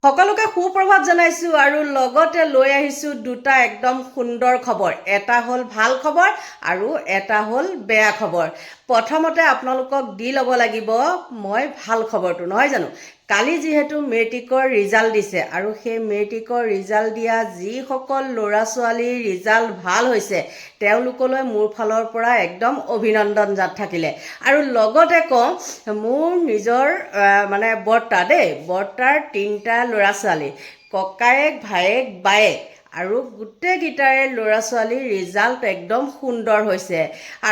সকলোকে সুপ্ৰভাত জনাইছোঁ আৰু লগতে লৈ আহিছোঁ দুটা একদম সুন্দৰ খবৰ। এটা হ'ল ভাল খবৰ আৰু এটা হ'ল বেয়া খবৰ। প্ৰথমতে আপোনালোকক দি ল'ব লাগিব মই ভাল খবৰটো, নহয় জানো? কালি যিহেতু মেট্ৰিকৰ ৰিজাল্ট দিছে আৰু সেই মেট্ৰিকৰ ৰিজাল্ট দিয়া যিসকল ল'ৰা ছোৱালীৰ ৰিজাল্ট ভাল হৈছে তেওঁলোকলৈ মোৰ ফালৰ পৰা একদম অভিনন্দন থাকিলে। আৰু লগতে কওঁ, মোৰ নিজৰ বৰ্তা বৰ্তাৰ 3টা ল'ৰা ছোৱালী, ককায়েক ভায়েক বায়েক আৰু গোটেইকেইটাৰে ল'ৰা ছোৱালীৰ ৰিজাল্ট একদম সুন্দৰ হৈছে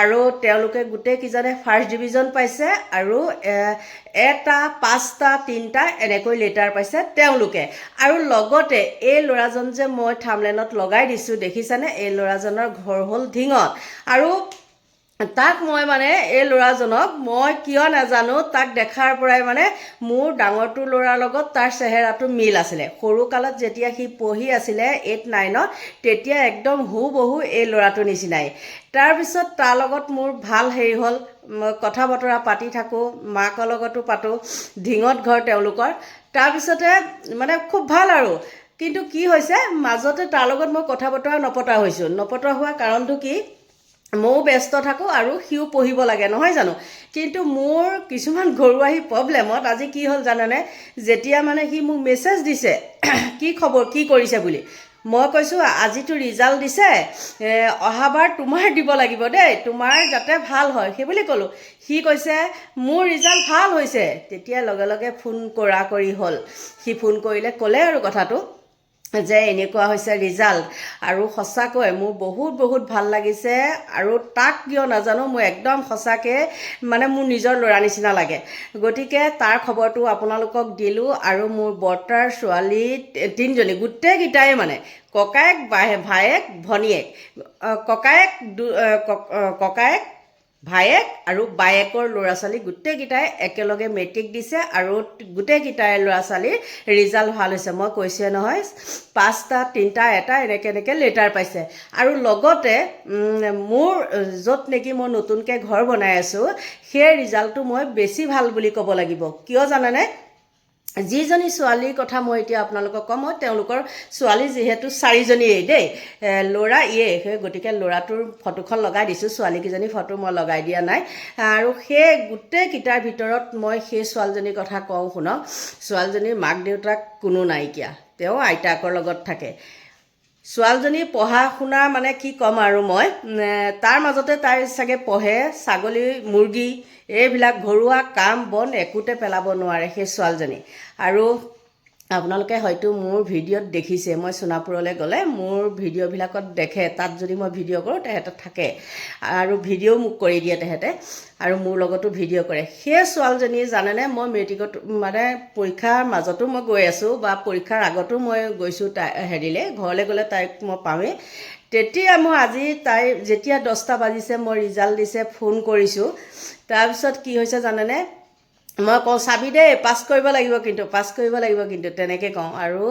আৰু তেওঁলোকে গোটেইকেইজনে ফাৰ্ষ্ট ডিভিজন পাইছে আৰু 1টা 5টা 3টা এনেকৈ লেটাৰ পাইছে তেওঁলোকে। আৰু লগতে এই ল'ৰাজন যে মই থামলেনত লগাই দিছোঁ দেখিছানে, এই ল'ৰাজনৰ ঘৰ হ'ল ধিঙত। আৰু তাক মই এই ল'ৰাজনক মই কিয় নাজানো, তাক দেখাৰ পৰাই মোৰ ডাঙৰটো ল'ৰাৰ লগত তাৰ চেহেৰাটো মিল আছিলে। সৰুকালত যেতিয়া সি পঢ়ি আছিলে 8-9ত তেতিয়া একদম হুবহু এই ল'ৰাটোৰ নিচিনাই। তাৰপিছত তাৰ লগত মোৰ ভাল হেৰি হ'ল, কথা বতৰা পাতি থাকোঁ, মাকৰ লগতো পাতোঁ, ধিঙত ঘৰ তেওঁলোকৰ। তাৰপিছতে খুব ভাল আৰু। কিন্তু কি হৈছে, মাজতে তাৰ লগত মই কথা বতৰা নপতা হৈছোঁ। নপতা হোৱা কাৰণটো কি, ময়ো ব্যস্ত থাকোঁ আৰু সিও পঢ়িব লাগে, নহয় জানো? কিন্তু মোৰ কিছুমান ঘৰুৱাহী প্ৰব্লেমত আজি কি হ'ল জানেনে, যেতিয়া সি মোক মেছেজ দিছে কি খবৰ, কি কৰিছে বুলি, মই কৈছোঁ আজিতো ৰিজাল্ট দিছে, অহাবাৰ তোমাৰ দিব লাগিব দেই, তোমাৰ যাতে ভাল হয় সেই বুলি ক'লোঁ। সি কৈছে মোৰ ৰিজাল্ট ভাল হৈছে। তেতিয়া লগে লগে ফোন কৰি হ'ল। সি ফোন কৰিলে, ক'লে আৰু কথাটো যে এনেকুৱা হৈছে ৰিজাল্ট। আৰু সঁচাকৈ মোৰ বহুত ভাল লাগিছে। আৰু তাক কিয় নাজানো, মোৰ একদম সঁচাকৈ মোৰ নিজৰ ল'ৰা নিচিনা লাগে। গতিকে তাৰ খবৰটো আপোনালোকক দিলোঁ। আৰু মোৰ বৰ্তাৰ ছোৱালী 3জনী, গোটেইকেইটাই ককায়েক ভায়েক ভনীয়েক, ককায়েক ভায়েক আৰু বায়েকৰ ল'ৰা ছোৱালী গোটেইকেইটাই একেলগে মেট্ৰিক দিছে আৰু গোটেইকেইটাই ল'ৰা ছোৱালীৰ ৰিজাল্ট ভাল হৈছে। মই কৈছোৱে নহয়, 5টা 3টা 1টা এনেকৈ লেটাৰ পাইছে। আৰু লগতে মোৰ য'ত নেকি মই নতুনকৈ ঘৰ বনাই আছোঁ সেই ৰিজাল্টটো মই বেছি ভাল বুলি ক'ব লাগিব। কিয় জানেনে, যিজনী ছোৱালীৰ কথা মই এতিয়া আপোনালোকক ক'ম, মই তেওঁলোকৰ ছোৱালী যিহেতু 4জনীয়েই দেই, ল'ৰা সেই গতিকে ল'ৰাটোৰ ফটোখন লগাই দিছোঁ, ছোৱালীকেইজনী ফটো মই লগাই দিয়া নাই। আৰু সেই গোটেইকেইটাৰ ভিতৰত মই সেই ছোৱালীজনীৰ কথা কওঁ শুনক। ছোৱালীজনীৰ মাক দেউতাক কোনো নাইকিয়া, তেওঁ আইতাকৰ লগত থাকে। ছোৱালীজনী পঢ়া শুনা কি ক'ম আৰু মই, তাৰ মাজতে তাই চাগে পঢ়ে, ছাগলী মুৰ্গী এইবিলাক ঘৰুৱা কাম বন একোতে পেলাব নোৱাৰে সেই ছোৱালীজনী। আৰু আপোনালোকে হয়তো মোৰ ভিডিঅ'ত দেখিছে, মই সোণাপুৰলৈ গ'লে মোৰ ভিডিঅ'বিলাকত দেখে, তাত যদি মই ভিডিঅ' কৰোঁ তেহেঁতে থাকে আৰু ভিডিঅ' মোক কৰি দিয়ে তেহেঁতে, আৰু মোৰ লগতো ভিডিঅ' কৰে। সেই ছোৱালীজনী জানেনে, মই মেট্ৰিকত পৰীক্ষাৰ মাজতো মই গৈ আছোঁ বা পৰীক্ষাৰ আগতো মই গৈছোঁ তাই ঘৰলৈ গ'লে তাইক মই পাওঁৱেই। তেতিয়া মই আজি তাই যেতিয়া 10টা বাজিছে, মই ৰিজাল্ট দিছে ফোন কৰিছোঁ। তাৰপিছত কি হৈছে জানেনে, মই কওঁ চাবি দেই, পাছ কৰিব লাগিব কিন্তু তেনেকৈ কওঁ। আৰু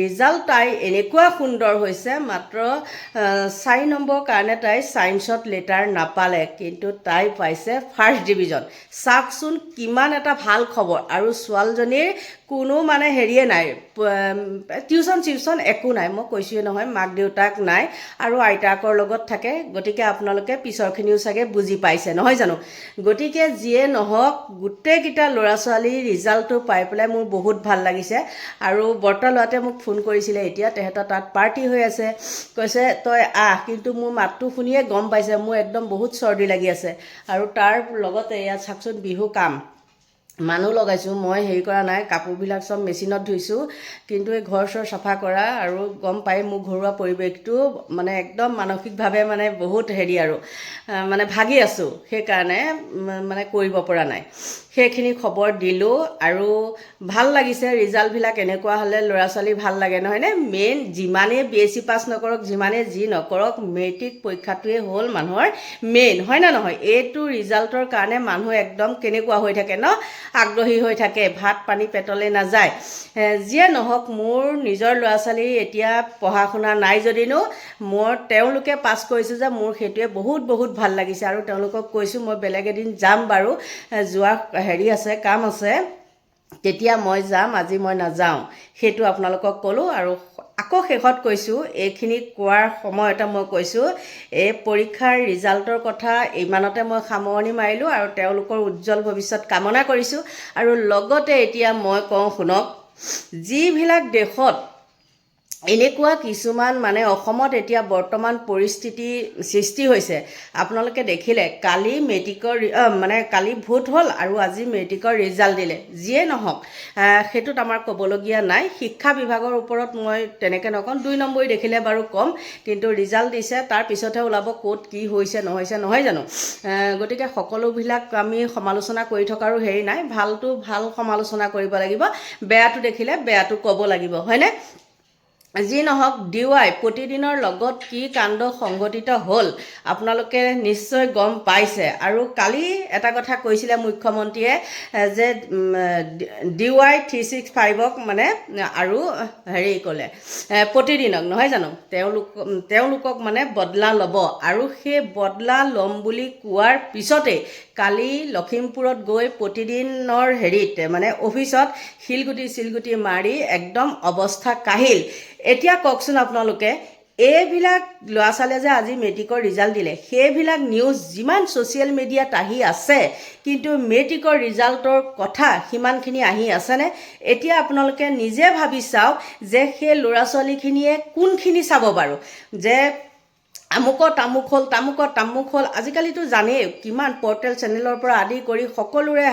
ৰিজাল্ট তাই এনেকুৱা সুন্দৰ হৈছে, মাত্ৰ 4 নম্বৰ কাৰণে তাই ছায়েন্সত লেটাৰ নাপালে, কিন্তু তাই পাইছে ফাৰ্ষ্ট ডিভিজন। চাওকচোন কিমান এটা ভাল খবৰ। আৰু ছোৱালীজনীৰ কোনো হেৰিয়ে নাই, টিউচন একো নাই। মই কৈছোঁৱে নহয়, মাক দেউতাক নাই আৰু আইতাকৰ লগত থাকে। গতিকে আপোনালোকে পিছৰখিনিও চাগে বুজি পাইছে, নহয় জানো? গতিকে যিয়ে নহওক, গোটেইকেইটা ল'ৰা ছোৱালীৰ ৰিজাল্টটো পাই পেলাই মোৰ বহুত ভাল লাগিছে। আৰু বৰ্তা ল'ৰাটোৱে মোক ফোন কৰিছিলে, এতিয়া তেহেঁতৰ তাত পাৰ্টি হৈ আছে, কৈছে তই আহ। কিন্তু মোৰ মাতটো শুনিয়ে গম পাইছে মোৰ একদম বহুত চৰ্দি লাগি আছে। আৰু তাৰ লগতে ইয়াত চাওকচোন বিহু কাম মানুহ লগাইছোঁ, মই হেৰি কৰা নাই, কাপোৰবিলাক চব মেচিনত ধুইছোঁ। কিন্তু এই ঘৰ চৰ চাফা কৰা আৰু গম পাই মোৰ ঘৰুৱা পৰিৱেশটো একদম মানসিকভাৱে বহুত হেৰি আৰু ভাগি আছোঁ, সেইকাৰণে কৰিব পৰা নাই। সেইখিনি খবৰ দিলোঁ। আৰু ভাল লাগিছে, ৰিজাল্টবিলাক এনেকুৱা হ'লে ল'ৰা ছোৱালী ভাল লাগে, নহয়নে? মেইন যিমানেই BSc পাছ নকৰক, যিমানেই যি নকৰক, মেট্ৰিক পৰীক্ষাটোৱে হ'ল মানুহৰ মেইন, হয় নে নহয়? এইটো ৰিজাল্টৰ কাৰণে মানুহ একদম কেনেকুৱা হৈ থাকে ন, আগ্ৰহী হৈ থাকে, ভাত পানী পেটলৈ নাযায়। যিয়ে নহওক, মোৰ নিজৰ ল'ৰা ছোৱালী এতিয়া পঢ়া শুনা নাই যদিনো তেওঁলোকে পাছ কৰিছোঁ যে মোৰ সেইটোৱে বহুত ভাল লাগিছে। আৰু তেওঁলোকক কৈছোঁ মই বেলেগ এদিন যাম বাৰু, যোৱা হেৰি আছে, কাম আছে, তেতিয়া মই যাম, আজি মই নাযাওঁ, সেইটো আপোনালোকক ক'লোঁ। আৰু আকৌ শেষত কৈছোঁ, এইখিনি কোৱাৰ সময়তে মই কৈছোঁ, এই পৰীক্ষাৰ ৰিজাল্টৰ কথা ইমানতে মই সামৰণি মাৰিলোঁ আৰু তেওঁলোকৰ উজ্জ্বল ভৱিষ্যত কামনা কৰিছোঁ। আৰু লগতে এতিয়া মই কওঁ শুনক, যিবিলাক দেশত এনেকুৱা কিছুমান মানে অসমত এতিয়া বৰ্তমান পৰিস্থিতি সৃষ্টি হৈছে, আপোনালোকে দেখিলে কালি মেট্ৰিকৰ কালি ভোট হ'ল আৰু আজি মেট্ৰিকৰ ৰিজাল্ট দিলে। যিয়ে নহওক, সেইটোত আমাৰ ক'বলগীয়া নাই। শিক্ষা বিভাগৰ ওপৰত মই তেনেকৈ নকওঁ, 2 নম্বৰী দেখিলে বাৰু ক'ম, কিন্তু ৰিজাল্ট দিছে, তাৰ পিছতহে ওলাব ক'ত কি হৈছে নহৈছে, নহয় জানো? গতিকে সকলোবিলাক আমি সমালোচনা কৰি থকাৰো হেৰি নাই, ভালটো ভাল সমালোচনা কৰিব লাগিব, বেয়াটো দেখিলে বেয়াটো ক'ব লাগিব, হয়নে? যি নহওক, DY প্ৰতিদিনৰ লগত কি কাণ্ড সংঘটিত হ'ল আপোনালোকে নিশ্চয় গম পাইছে। আৰু কালি এটা কথা কৈছিলে মুখ্যমন্ত্ৰীয়ে যে DY 365ক মানে আৰু হেৰি ক'লে প্ৰতিদিনক, নহয় জানো, তেওঁলোকক মানে বদলা ল'ব। আৰু সেই বদলা ল'ম বুলি কোৱাৰ পিছতেই কালি লখিমপুৰত গৈ প্ৰতিদিনৰ হেৰিত মানে অফিচত শিলগুটি মাৰি একদম অৱস্থা কাহিল। এতিয়া কওকচোন আপোনালোকে, এইবিলাক ল'ৰা ছোৱালীয়ে যে আজি মেট্ৰিকৰ ৰিজাল্ট দিলে, সেইবিলাক নিউজ যিমান ছ'চিয়েল মিডিয়াত আহি আছে, কিন্তু মেট্ৰিকৰ ৰিজাল্টৰ কথা সিমানখিনি আহি আছেনে? এতিয়া আপোনালোকে নিজে ভাবি চাওক যে সেই ল'ৰা ছোৱালীখিনিয়ে কোনখিনি চাব বাৰু, যে আমুকৰ তামুক হ'ল। আজিকালিতো জানেই কিমান পৰ্টেল চেনেলৰ পৰা আদি কৰি সকলোৰে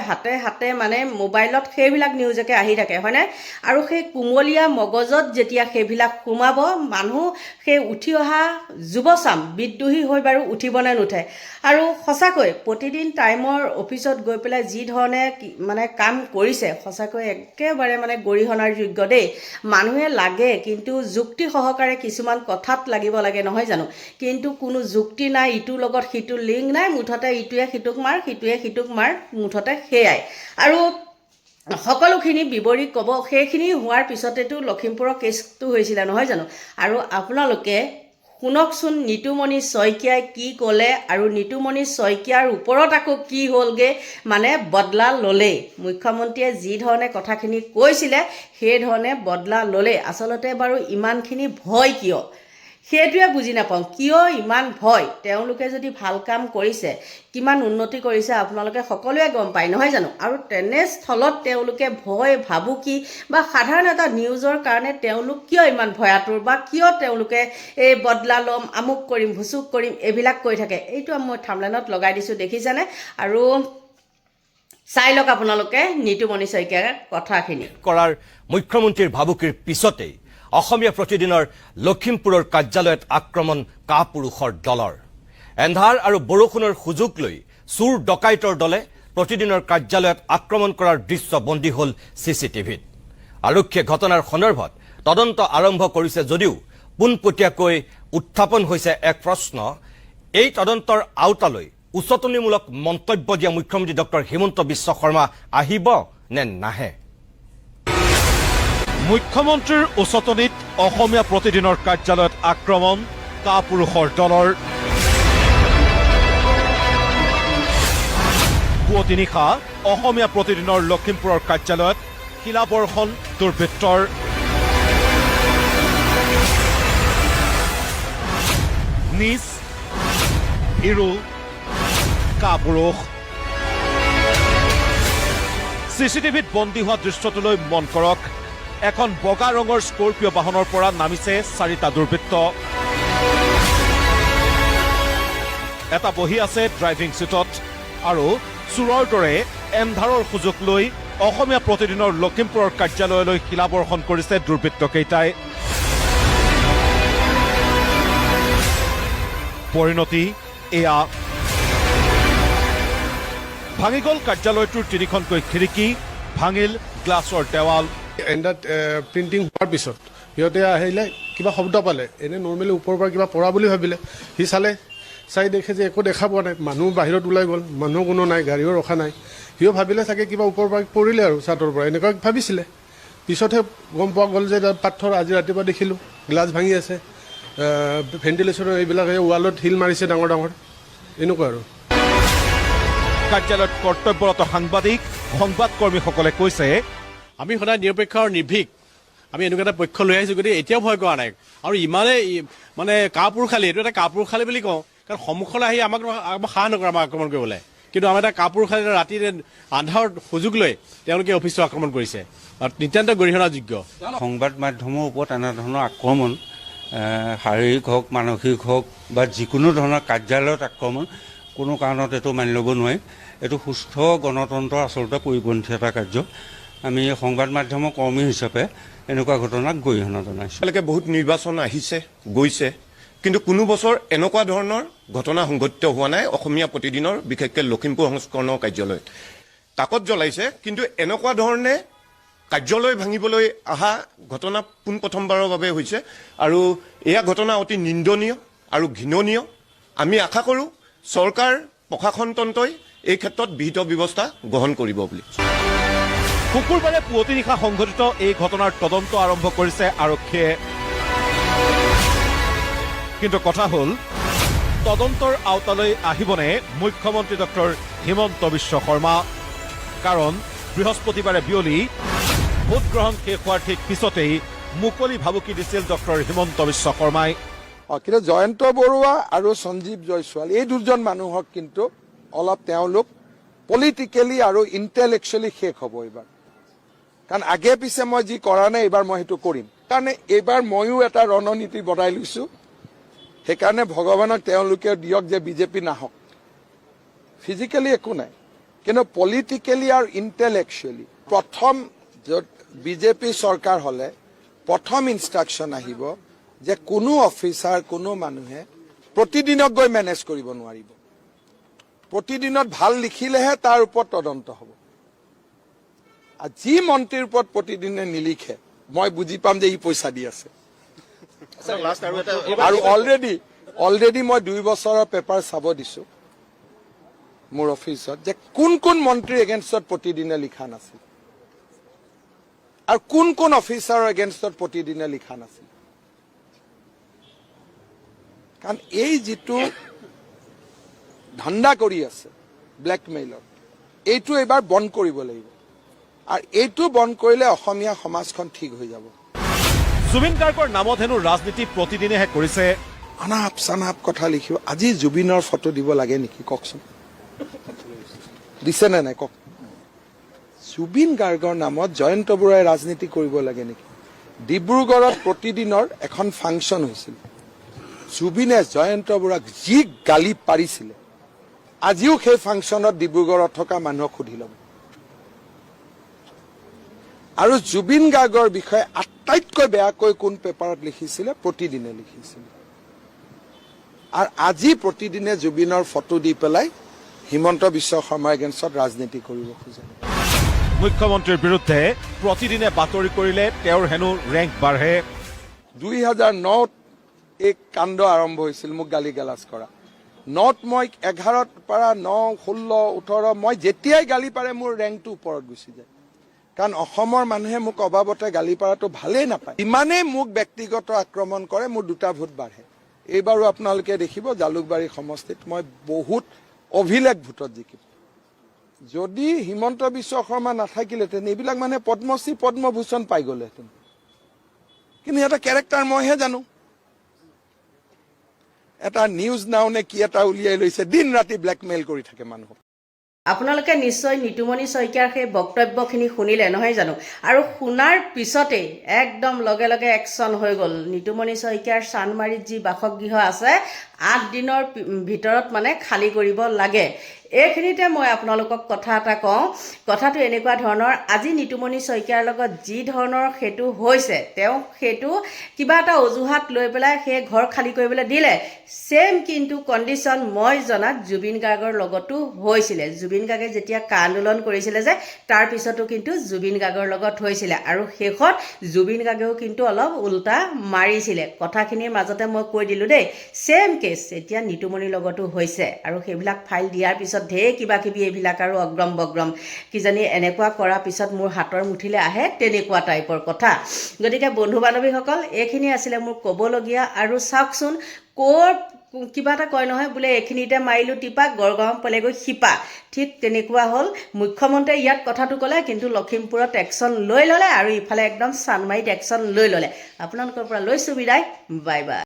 হাতে মানে মোবাইলত সেইবিলাক নিউজকে আহি থাকে, হয়নে? আৰু সেই কুমলীয়া মগজত যেতিয়া সেইবিলাক সোমাব, মানুহ সেই উঠি অহা যুৱচাম বিদ্ৰোহী হৈ বাৰু উঠিবনে নুঠে? আৰু সঁচাকৈ প্ৰতিদিন টাইমৰ অফিচত গৈ পেলাই যি ধৰণে মানে কাম কৰিছে, সঁচাকৈ একেবাৰে মানে গৰিহণাৰ যোগ্য দেই। মানুহে লাগে, কিন্তু যুক্তি সহকাৰে কিছুমান কথাত লাগিব লাগে, নহয় জানো? কিন্তু কোনো যুক্তি নাই, ইটোৰ লগত সিটোৰ লিংক নাই, মুঠতে ইটোৱে সিটোক মাৰ, মুঠতে সেয়াই। আৰু সকলোখিনি বিৱৰি ক'ব, সেইখিনি হোৱাৰ পিছতেতো লখিমপুৰৰ কেছটো হৈছিলে, নহয় জানো? আৰু আপোনালোকে শুনকচোন, নিতুমণি শইকীয়াই কি ক'লে, আৰু নিতুমণি শইকীয়াৰ ওপৰত আকৌ কি হ'লগৈ, মানে বদলা ল'লেই। মুখ্যমন্ত্ৰীয়ে যি ধৰণে কথাখিনি কৈছিলে সেইধৰণে বদলা ল'লেই। আচলতে বাৰু ইমানখিনি ভয় কিয়, সেইটোৱে বুজি নাপাওঁ। কিয় ইমান ভয়? তেওঁলোকে যদি ভাল কাম কৰিছে, কিমান উন্নতি কৰিছে আপোনালোকে সকলোৱে গম পায়, নহয় জানো? আৰু তেনেস্থলত তেওঁলোকে ভয় ভাবুকি বা সাধাৰণ এটা নিউজৰ কাৰণে তেওঁলোক কিয় ইমান ভয়াতুৰ, বা কিয় তেওঁলোকে এই বদলা ল'ম, আমুক কৰিম, ভুচুক কৰিম, এইবিলাক কৈ থাকে? এইটো মই থাম্বনেইলত লগাই দিছোঁ, দেখিছেনে? আৰু চাই লওক আপোনালোকে নিতুমণি শইকীয়াৰ কথাখিনি। কৰাৰ মুখ্যমন্ত্ৰীৰ ভাবুকিৰ পিছতেই অসমীয়া প্ৰতিদিনৰ লখিমপুৰৰ কাৰ্যালয়ত আক্ৰমণ কাপুৰুষৰ দলৰ। এন্ধাৰ আৰু বৰষুণৰ সুযোগ লৈ চোৰ ডকাইতৰ দলে প্ৰতিদিনৰ কাৰ্যালয়ত আক্ৰমণ কৰাৰ দৃশ্য বন্দী হ'ল CCTVত। আৰক্ষীয়ে ঘটনাৰ সন্দৰ্ভত তদন্ত আৰম্ভ কৰিছে যদিও পোনপটীয়াকৈ উত্থাপন হৈছে এক প্ৰশ্ন, এই তদন্তৰ আওতালৈ উচতনিমূলক মন্তব্য দিয়া মুখ্যমন্ত্ৰী ডক্টৰ হিমন্ত বিশ্ব শৰ্মা আহিব নে নাহে? মুখ্যমন্ত্ৰীৰ উচতনিত অসমীয়া প্ৰতিদিনৰ কাৰ্যালয়ত আক্ৰমণ কাপুৰুষৰ দলৰ। পুৱতি নিশা অসমীয়া প্ৰতিদিনৰ লখিমপুৰৰ কাৰ্যালয়ত শিলাবৰ্ষণ দুৰ্বৃত্তৰ। নিজ হিৰো কাপুৰুষ। CCTVত বন্দী হোৱা দৃশ্যটোলৈ মন কৰক। এখন বগা ৰঙৰ স্কৰ্পিঅ' বাহনৰ পৰা নামিছে 4টা দুৰ্বৃত্ত। এটা বহি আছে ড্ৰাইভিং চিটত, আৰু চোৰৰ দৰে এন্ধাৰৰ সুযোগ লৈ অসমীয়া প্ৰতিদিনৰ লখিমপুৰৰ কাৰ্যালয়লৈ শিলাবৰ্ষণ কৰিছে দুৰ্বৃত্তকেইটাই। পৰিণতি এয়া। ভাঙি গ'ল কাৰ্যালয়টোৰ 3খনকৈ খিৰিকী, ভাঙিল গ্লাছৰ দেৱাল। এণ্ডাত প্ৰিণ্টিং হোৱাৰ পিছত সিহঁতে আহিলে, কিবা শব্দ পালে, এনে নৰ্মেলি ওপৰৰ পৰা কিবা পৰা বুলি ভাবিলে। সি চাই দেখে যে একো দেখা পোৱা নাই, মানুহ বাহিৰত ওলাই গ'ল, মানুহ কোনো নাই, গাড়ীও ৰখা নাই। সিও ভাবিলে চাগে কিবা ওপৰৰ পৰা পৰিলে আৰু ছাদৰ পৰা, এনেকুৱা ভাবিছিলে। পিছতহে গম পোৱা গ'ল যে পাথৰ। আজি ৰাতিপুৱা দেখিলোঁ গ্লাছ ভাঙি আছে, ভেণ্টিলেশ্যনৰ এইবিলাক ৱালত শিল মাৰিছে ডাঙৰ ডাঙৰ, এনেকুৱা আৰু। কাৰ্যালয়ত কৰ্তব্যৰত সাংবাদিক সংবাদকৰ্মীসকলে কৈছে আমি সদায় নিৰপেক্ষ আৰু নিৰ্ভীক আমি এনেকুৱা এটা পক্ষ লৈ আহিছোঁ গতিকে এতিয়াও ভয় কৰা নাই আৰু ইমানেই মানে কাপুৰুষালী এইটো এটা কাপুৰুষালী বুলি কওঁ কাৰণ সন্মুখলৈ আহি আমাক সাহ নকৰে আমাক আক্ৰমণ কৰিবলৈ কিন্তু আমাৰ এটা কাপুৰুষালী ৰাতিৰে আন্ধাৰত সুযোগ লৈ তেওঁলোকে অফিচটো আক্ৰমণ কৰিছে আৰু নিতান্ত গৰিহণাযোগ্য সংবাদ মাধ্যমৰ ওপৰত এনেধৰণৰ আক্ৰমণ শাৰীৰিক হওক মানসিক হওক বা যিকোনো ধৰণৰ কাৰ্যালয়ত আক্ৰমণ কোনো কাৰণত এইটো মানি ল'ব নোৱাৰি এইটো সুস্থ গণতন্ত্ৰ আচলতে পৰিপন্থী এটা কাৰ্য আমি সংবাদ মাধ্যমৰ কৰ্মী হিচাপে এনেকুৱা ঘটনাক গৰিহণা জনাইছোঁ এতিয়ালৈকে বহুত নিৰ্বাচন আহিছে গৈছে কিন্তু কোনো বছৰ এনেকুৱা ধৰণৰ ঘটনা সংঘটিত হোৱা নাই অসমীয়া প্ৰতিদিনৰ বিশেষকৈ লখিমপুৰ সংস্কৰণৰ কাৰ্যালয়ত তাকত জ্বলাইছে কিন্তু এনেকুৱা ধৰণে কাৰ্যালয় ভাঙিবলৈ অহা ঘটনা পোনপ্ৰথমবাৰৰ বাবে হৈছে আৰু এয়া ঘটনা অতি নিন্দনীয় আৰু ঘৃণনীয় আমি আশা কৰোঁ চৰকাৰ প্ৰশাসনতন্ত্ৰই এই ক্ষেত্ৰত বিহিত ব্যৱস্থা গ্ৰহণ কৰিব বুলি শুকুৰবাৰে পুৱতি নিশা সংঘটিত এই ঘটনাৰ তদন্ত আৰম্ভ কৰিছে আৰক্ষীয়ে কিন্তু কথা হ'ল তদন্তৰ আওতালৈ আহিবনে মুখ্যমন্ত্ৰী ডক্টৰ হিমন্ত বিশ্ব শৰ্মা কাৰণ বৃহস্পতিবাৰে বিয়লি ভোটগ্ৰহণ শেষ হোৱাৰ ঠিক পিছতেই মুকলি ভাবুকি দিছিল ডক্টৰ হিমন্ত বিশ্ব শৰ্মাই কিন্তু জয়ন্ত বৰুৱা আৰু সঞ্জীৱ জয়ছোৱাল এই দুজন মানুহক কিন্তু অলপ তেওঁলোক পলিটিকেলি আৰু ইণ্টেলেকচুৱেলি শেষ হ'ব এইবাৰ কাৰণ আগে পিছে মই যি কৰা নাই এইবাৰ মই সেইটো কৰিম কাৰণে এইবাৰ ময়ো এটা ৰণনীতি বনাই লৈছোঁ সেইকাৰণে ভগৱানক তেওঁলোকে দিয়ক যে বিজেপি নাহক ফিজিকেলি একো নাই কিন্তু পলিটিকেলি আৰু ইণ্টেলেকচুৱেলি প্ৰথম য'ত বিজেপি চৰকাৰ হ'লে প্ৰথম ইনষ্ট্ৰাকশ্যন আহিব যে কোনো অফিচাৰ কোনো মানুহে প্ৰতিদিনক গৈ মেনেজ কৰিব নোৱাৰিব প্ৰতিদিনত ভাল লিখিলেহে তাৰ ওপৰত তদন্ত হ'ব আৰু যি মন্ত্ৰীৰ ওপৰত প্ৰতিদিনে নিলিখে মই বুজি পাম যে ই পইচা দি আছে আৰু অলৰেডি মই 2 বছৰৰ পেপাৰ চাব দিছোঁ মোৰ অফিচত যে কোন কোন মন্ত্ৰীৰ এগেইনষ্টত প্ৰতিদিনে লিখা নাছিল আৰু কোন কোন অফিচাৰৰ এগেইনষ্টত প্ৰতিদিনে লিখা নাছিল কাৰণ এই যিটো ধান্দা কৰি আছে ব্লেকমেইলৰ এইটো এবাৰ বন্ধ কৰিব লাগিব আৰু এইটো বন্ধ কৰিলে অসমীয়া সমাজখন ঠিক হৈ যাব জুবিন গাৰ্গৰ নামত হেনো ৰাজনীতি প্ৰতিদিনেহে কৰিছে আনাপ চানাপ কথা লিখিব আজি জুবিনৰ ফটো দিব লাগে নেকি কওকচোন দিছে নে নাই কওক জুবিন গাৰ্গৰ নামত জয়ন্ত বৰুৱাই ৰাজনীতি কৰিব লাগে নেকি ডিব্ৰুগড়ত প্ৰতিদিনৰ এখন ফাংচন হৈছিল জুবিনে জয়ন্ত বৰুৱাক যি গালি পাৰিছিলে আজিও সেই ফাংচনত ডিব্ৰুগড়ত থকা মানুহক সুধি ল'ব আৰু জুবিন গাৰ্গৰ বিষয়ে আটাইতকৈ বেয়াকৈ কোন পেপাৰত লিখিছিলে প্ৰতিদিনে লিখিছিলে আৰু আজি প্ৰতিদিনে জুবিনৰ ফটো দি পেলাই হিমন্ত বিশ্ব শৰ্মাৰ এগেইনষ্টত ৰাজনীতি কৰিব খোজে মুখ্যমন্ত্ৰীৰ বিৰুদ্ধে প্ৰতিদিনে বাতৰি কৰিলে তেওঁৰ হেনো ৰেংক বাঢ়ে 2009 এক কাণ্ড আৰম্ভ হৈছিল মোক গালি গালাজ কৰা 9 মই 11ৰ পৰা 9 16 18 মই যেতিয়াই গালি পাৰে মোৰ ৰেংকটো ওপৰত গুচি যায় কাৰণ অসমৰ মানুহে মোক অবাবতে গালি পাৰাটো ভালেই নাপায় ইমানেই মোক ব্যক্তিগত আক্ৰমণ কৰে মোৰ 2টা ভোট বাঢ়ে এইবাৰো আপোনালোকে দেখিব জালুকবাৰী সমষ্টিত মই বহুত অভিলেখ ভোটত জিকিম যদি হিমন্ত বিশ্ব শৰ্মা নাথাকিলেহেঁতেন এইবিলাক মানে পদ্মশ্ৰী পদ্মভূষণ পাই গ'লেহেঁতেন কিন্তু এটা কেৰেক্টাৰ মইহে জানো এটা নিউজ নাও নে কি এটা উলিয়াই লৈছে দিন ৰাতি ব্লেকমেইল কৰি থাকে মানুহক আপোনালোকে নিশ্চয় নিতুমণি শইকীয়াৰ সেই বক্তব্যখিনি শুনিলে নহয় জানো আৰু শুনাৰ পিছতেই একদম লগে লগে একশ্যন হৈ গ'ল নিতুমণি শইকীয়াৰ চানমাৰীত যি বাসগৃহ আছে 8 দিনৰ ভিতৰত মানে খালী কৰিব লাগে এইখিনিতে মই আপোনালোকক কথা এটা কওঁ কথাটো এনেকুৱা ধৰণৰ আজি নিতুমণি শইকীয়াৰ লগত যি ধৰণৰ সেইটো হৈছে তেওঁ সেইটো কিবা এটা অজুহাত লৈ পেলাই সেই ঘৰ খালী কৰিবলৈ দিলে সেম কিন্তু কণ্ডিশ্যন মই জনাত জুবিন গাৰ্গৰ লগতো হৈছিলে জুবিন গাৰ্গে যেতিয়া আন্দোলন কৰিছিলে যে তাৰ পিছতো কিন্তু জুবিন গাৰ্গৰ লগত হৈছিলে আৰু শেষত জুবিন গাৰ্গেও কিন্তু অলপ উল্টা মাৰিছিলে কথাখিনিৰ মাজতে মই কৈ দিলোঁ দেই সেম কেছ এতিয়া নিতুমণিৰ লগতো হৈছে আৰু সেইবিলাক ফাইল দিয়াৰ পিছত ঢেৰ কিবা কিবি এইবিলাক আৰু অগ্ৰম বগ্ৰম কিজানি এনেকুৱা কৰাৰ পিছত মোৰ হাতৰ মুঠিলে আহে তেনেকুৱা টাইপৰ কথা গতিকে বন্ধু বান্ধৱীসকল এইখিনি আছিলে মোৰ ক'বলগীয়া আৰু চাওকচোন কিবা এটা কয় নহয় বোলে এইখিনিতে মাৰিলোঁ টিপা গড়গাঁও পালেগৈ শিপা ঠিক তেনেকুৱা হ'ল মুখ্যমন্ত্ৰীয়ে ইয়াত কথাটো ক'লে কিন্তু লখিমপুৰত একশ্যন লৈ ল'লে আৰু ইফালে একদম চানমাৰিত একশ্যন লৈ ল'লে আপোনালোকৰ পৰা লৈছোঁ বিদায় বাই বাই